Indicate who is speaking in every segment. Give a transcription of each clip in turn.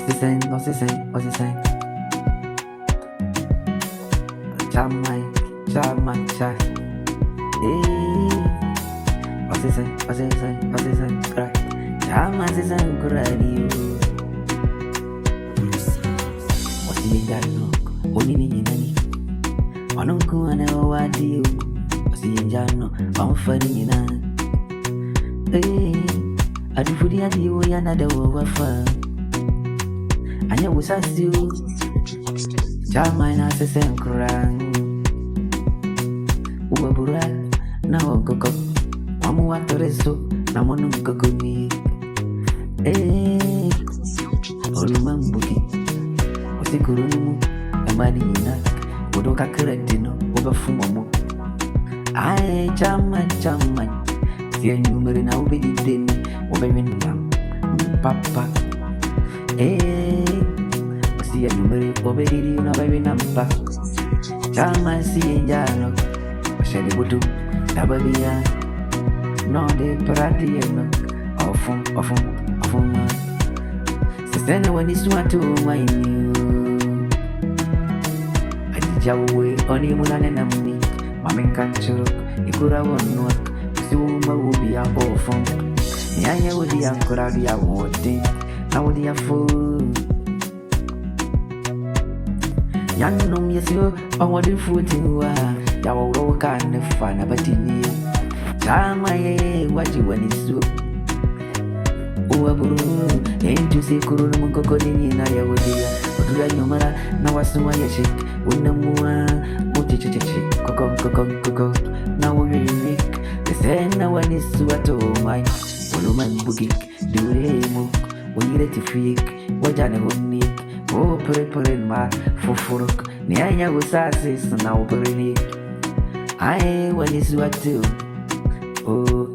Speaker 1: What's he saying? Chamai, chai. Hey, what's he saying? Cry. Chamai is saying, cry you. What's he saying? Oni ni nani? Wanunku anaowadi you. What's he saying? Wamfani na. Hey, adufudi adiwo yana dawo wafa. Anya usasi you. Chamai na sese nkurang. Ubabura na okoko. Wamu watoreso na monu nkokoni. Olumambuki. Osikurunumu. Amani nina. Udoka keredino. Ubafumomo. Aye chamai. Siya numeri na ubedideni. Ubewinam. Papa. Siya numeri obedidi na ubewinam pa. Chamai siya njalo. Shadi butu. Tababia. No de paradi no. Ofun. Sisene when is want to mind you. Adijawe oni mulane namni. Mamin kanchuru. Ikura wonwa. Suma ubi ya ofun. Nyanya udi ya kuradi ya wote. Na udi ya food. Yanum yesyo. Awadi futiwa. Ya waroka nefana batini. Chamai waji wanisu. Uwaburu enju sekuru mukokoni na ya wodia. Otuya nyomara na wasuma yeshi. Unamua uchichichi. Koko. Na uwirik. Sena wanisu atomai. Uluman bugik. Duremu. Uyireti fik. Wajane hunik. Pere ma fufuruk. Nyanya usasi sana uperenik. Aye wanisu atu.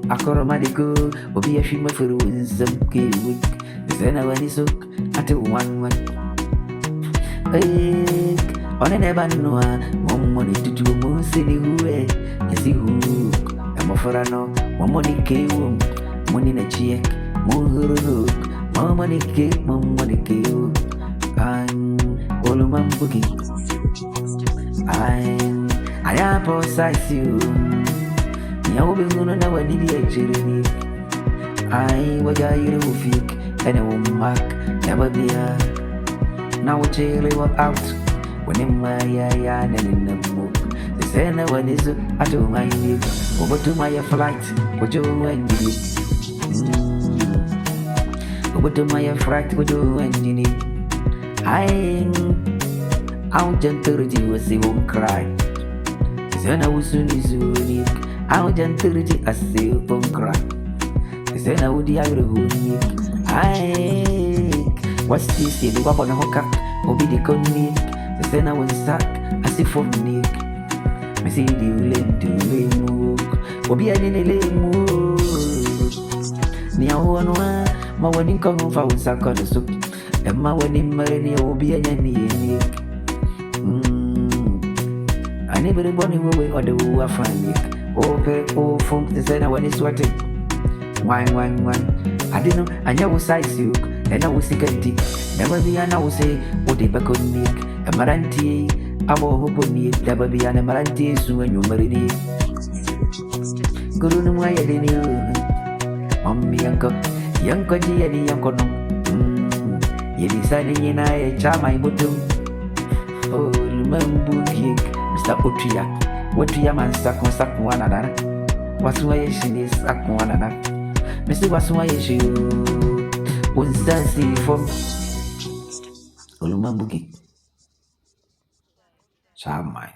Speaker 1: Akoromadiko, obi a shima for some gay week. Then I went so at 1. On a never know, more money to do more city who is who. I'm a forano, more money came, money in a check, more hook, more money came. I'm all boogie. I am precise you. Yaube nguna na wadidi ya jirani. Ai wajairi ufik. Ene umak. Nababia. Na wachele wa out. Wanema ya ninamu. Sisena wanizu. Atu maini. Ubutuma ya flight. Wajo wendini. Ubutuma ya flight. Wajo wendini. Ai. Au janturji wasi won't cry. Sisena usuni zuni. I'll gently a seal on crack. Then I would have a what's this? You go up on a hook up, or be the conic. Then I was sack as if for Nick. Missy, you lame to remove, or be a lame move. Near one, my wedding come off, I was sack on the soup, and my wedding marry will be a yanny. I never bonny way or the woo I find it. From the center when it's sweating. Wine. I didn't know, I never size you, and I was sick and deep. Never be an hour say, what they back on me. A maranti, I will hope on it, never be an amaranti soon you marry me. Good on my head in you. Mommy, uncle, young Koji, and young Kono. You decided in I charm my bottom. Oh, remember, Mr. Otriak. What do you man sack one another? What's why she is sack one another? Mr. What's why she won't see from Olumambuki. Charm mine.